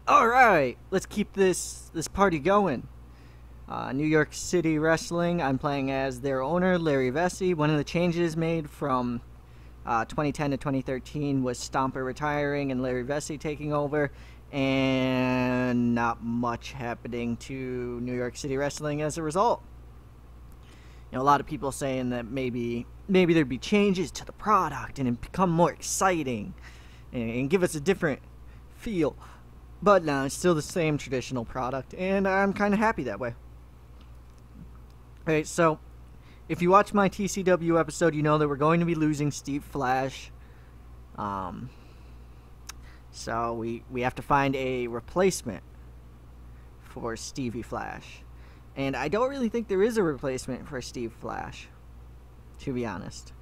All right, let's keep this party going. New York City Wrestling. I'm playing as their owner, Larry Vesey. One of the changes made from 2010 to 2013 was Stomper retiring and Larry Vesey taking over, and not much happening to New York City Wrestling as a result. A lot of people saying that maybe there'd be changes to the product and it become more exciting and give us a different feel. But no, it's still the same traditional product, and I'm kind of happy that way. Alright, so if you watch my TCW episode, you know that we're going to be losing Steve Flash. So we have to find a replacement for Stevie Flash. And I don't really think there is a replacement for Steve Flash, to be honest.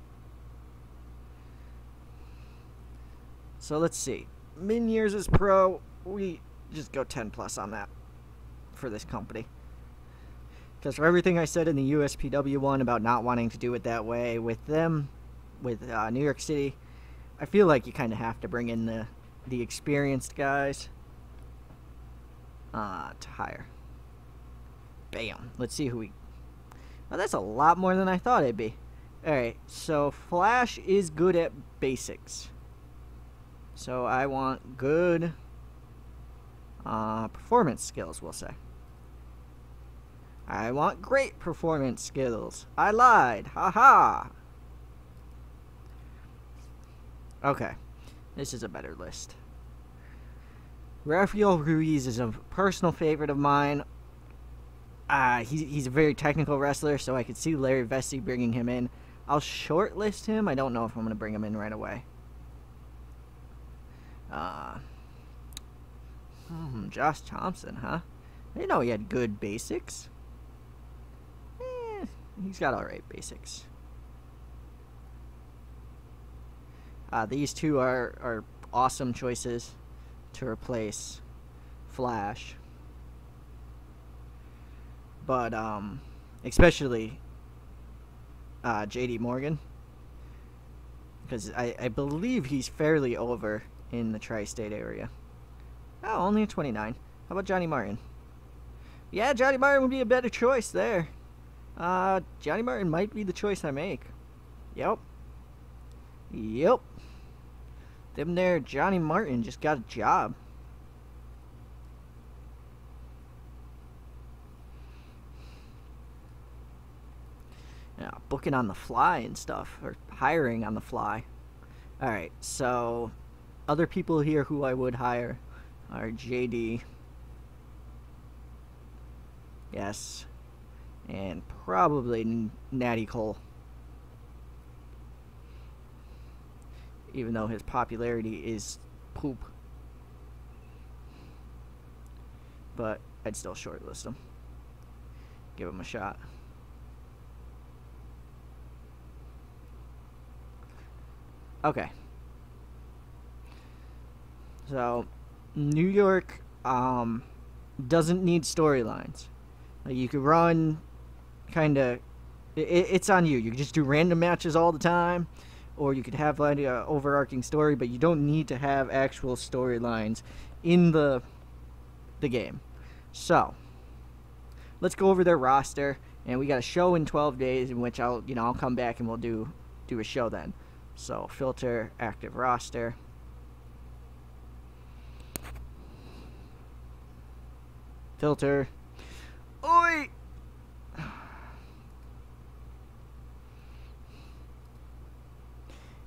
So let's see. Min years as pro, we just go 10 plus on that for this company. Because for everything I said in the USPW one about not wanting to do it that way with them, with New York City, I feel like you kind of have to bring in the experienced guys to hire. Bam. Let's see who we... Well, that's a lot more than I thought it'd be. Alright, so Flash is good at basics. So I want good performance skills, we'll say. I want great performance skills. I lied. Haha. Okay. This is a better list. Rafael Ruiz is a personal favorite of mine. He's a very technical wrestler, so I could see Larry Vesey bringing him in. I'll shortlist him. I don't know if I'm going to bring him in right away. Josh Thompson, huh? I didn't know he had good basics. He's got alright basics. These two are awesome choices to replace Flash. But, especially J.D. Morgan. Because I believe he's fairly over in the tri-state area. Oh, only a 29. How about Johnny Martin? Yeah, Johnny Martin would be a better choice there. Johnny Martin might be the choice I make. Yep. Yep. Them there Johnny Martin just got a job. Booking on the fly and stuff, or hiring on the fly. Alright, so other people here who I would hire are JD. Yes. And probably Natty Cole. Even though his popularity is poop. But I'd still shortlist him. Give him a shot. Okay. So, New York doesn't need storylines. You could run kind of... It's on you. You can just do random matches all the time. Or you could have like an overarching story, but you don't need to have actual storylines in the game. So, let's go over their roster. And we got a show in 12 days in which I'll come back and we'll do a show then. So, filter, active roster. Filter. Oi!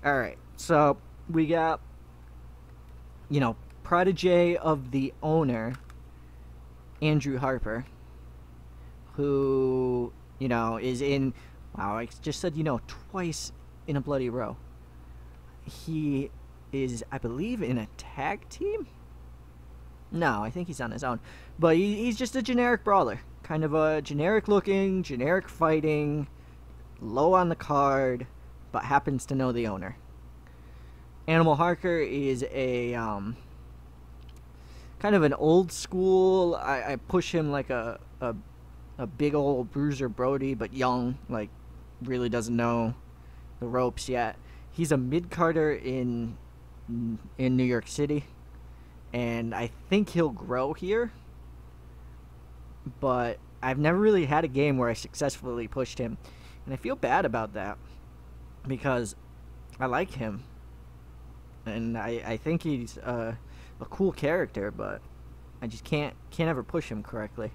Alright, so we got, protege of the owner, Andrew Harper, who, is in, wow, I just said, twice in a bloody row. He is, I believe, in a tag team? No, I think he's on his own. But he's just a generic brawler. Kind of a generic looking, generic fighting, low on the card, but happens to know the owner. Animal Harker is a, kind of an old school, I push him like a big old Bruiser Brody, but young, like, really doesn't know the ropes yet. He's a mid-carder in New York City, and I think he'll grow here, but I've never really had a game where I successfully pushed him, and I feel bad about that because I like him, and I think he's a cool character, but I just can't ever push him correctly.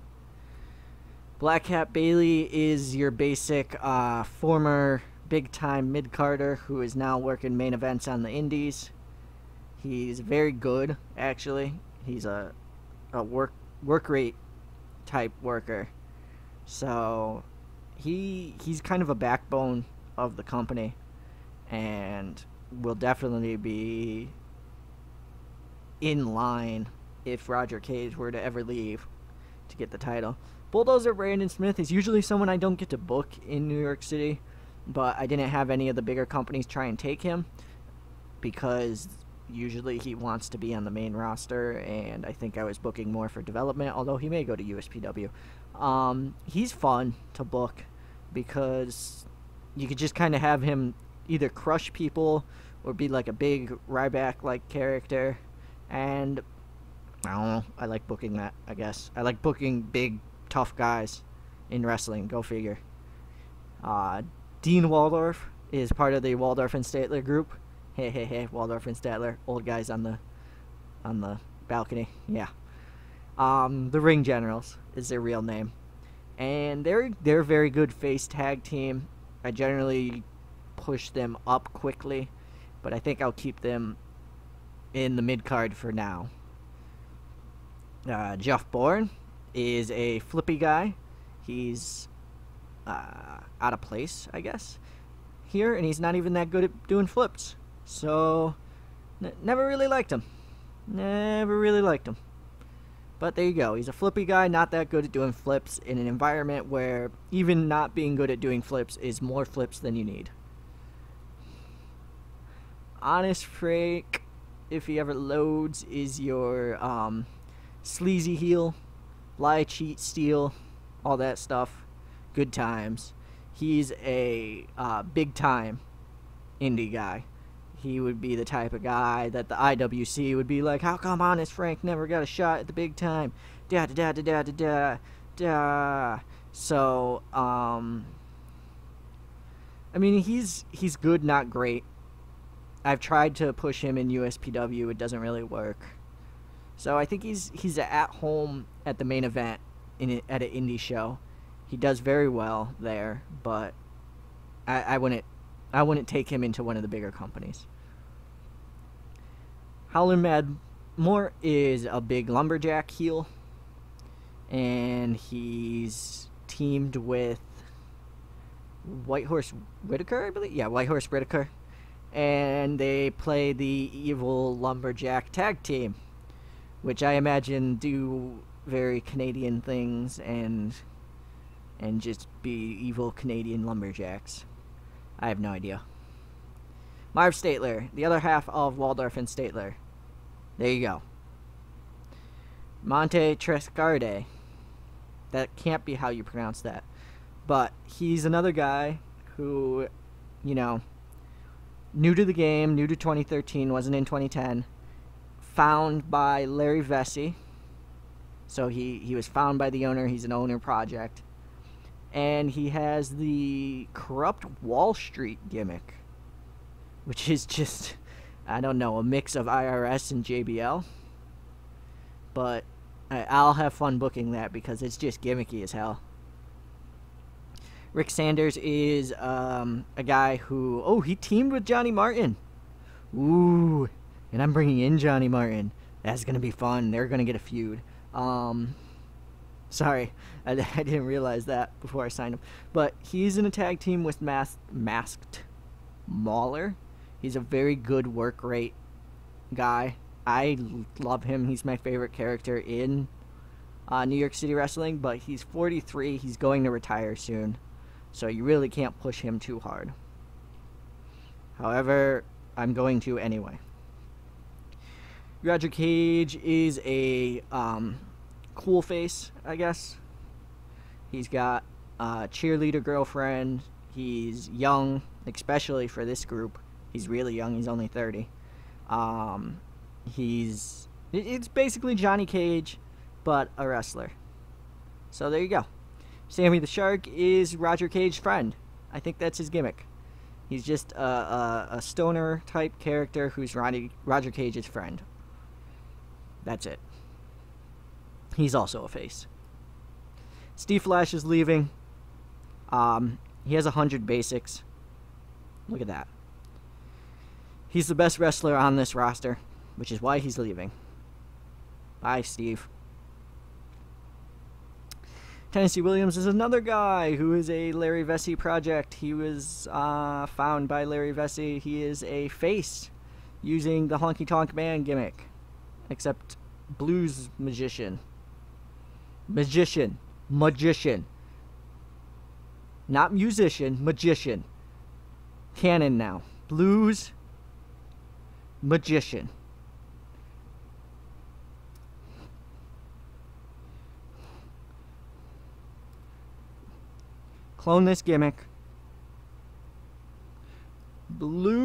Black Hat Bailey is your basic former big-time mid-carder who is now working main events on the indies. He's very good, actually. He's a work rate type worker. So he's kind of a backbone of the company and will definitely be in line if Roger Cage were to ever leave to get the title. Bulldozer Brandon Smith is usually someone I don't get to book in New York City, but I didn't have any of the bigger companies try and take him because usually he wants to be on the main roster, and I think I was booking more for development, although he may go to USPW. He's fun to book because you could just kind of have him either crush people or be like a big Ryback-like character, and I don't know, I like booking that, I guess. I like booking big, tough guys in wrestling, go figure. Dean Waldorf is part of the Waldorf and Statler group. Hey, Waldorf and Statler, old guys on the balcony, yeah. The Ring Generals is their real name, and they're a very good face tag team. I generally push them up quickly, but I think I'll keep them in the mid card for now. Jeff Bourne is a flippy guy. He's out of place, I guess, here, and he's not even that good at doing flips. So, never really liked him. But there you go. He's a flippy guy, not that good at doing flips in an environment where even not being good at doing flips is more flips than you need. Honest Freak, if he ever loads, is your sleazy heel, lie, cheat, steal, all that stuff. Good times. He's a big-time indie guy. He would be the type of guy that the IWC would be like, how come Honest Frank never got a shot at the big time? Da. So, I mean, he's good, not great. I've tried to push him in USPW. It doesn't really work. So I think he's at home at the main event at an indie show. He does very well there, but I wouldn't take him into one of the bigger companies. Howlin' Mad Moore is a big lumberjack heel, and he's teamed with Whitehorse Whitaker, I believe. Yeah, Whitehorse Whitaker, and they play the evil lumberjack tag team, which I imagine do very Canadian things and just be evil Canadian lumberjacks. I have no idea. Marv Statler, the other half of Waldorf and Statler. There you go. Monte Trescarde. That can't be how you pronounce that. But he's another guy who, you know, new to the game, new to 2013, wasn't in 2010. Found by Larry Vesey. So he was found by the owner. He's an owner project. And he has the Corrupt Wall Street gimmick, which is just, I don't know, a mix of IRS and JBL. But I'll have fun booking that because it's just gimmicky as hell. Rick Sanders is a guy who, he teamed with Johnny Martin. Ooh, and I'm bringing in Johnny Martin. That's going to be fun. They're going to get a feud. Sorry, I didn't realize that before I signed him. But he's in a tag team with Masked Mauler. He's a very good work rate guy. I love him. He's my favorite character in New York City wrestling, but he's 43. He's going to retire soon, so you really can't push him too hard. However, I'm going to anyway. Roger Cage is a cool face, I guess. He's got a cheerleader girlfriend. He's young, especially for this group. He's really young. He's only 30. He's It's basically Johnny Cage, but a wrestler. So there you go. Sammy the Shark is Roger Cage's friend. I think that's his gimmick. He's just a stoner type character who's Roger Cage's friend. That's it. He's also a face. Steve Flash is leaving. He has 100 basics. Look at that. He's the best wrestler on this roster, which is why he's leaving. Bye, Steve. Tennessee Williams is another guy who is a Larry Vesey project. He was found by Larry Vesey. He is a face using the Honky Tonk Man gimmick, except blues magician. Magician. Not musician, magician. Canon now. Blues magician. Clone this gimmick. Blues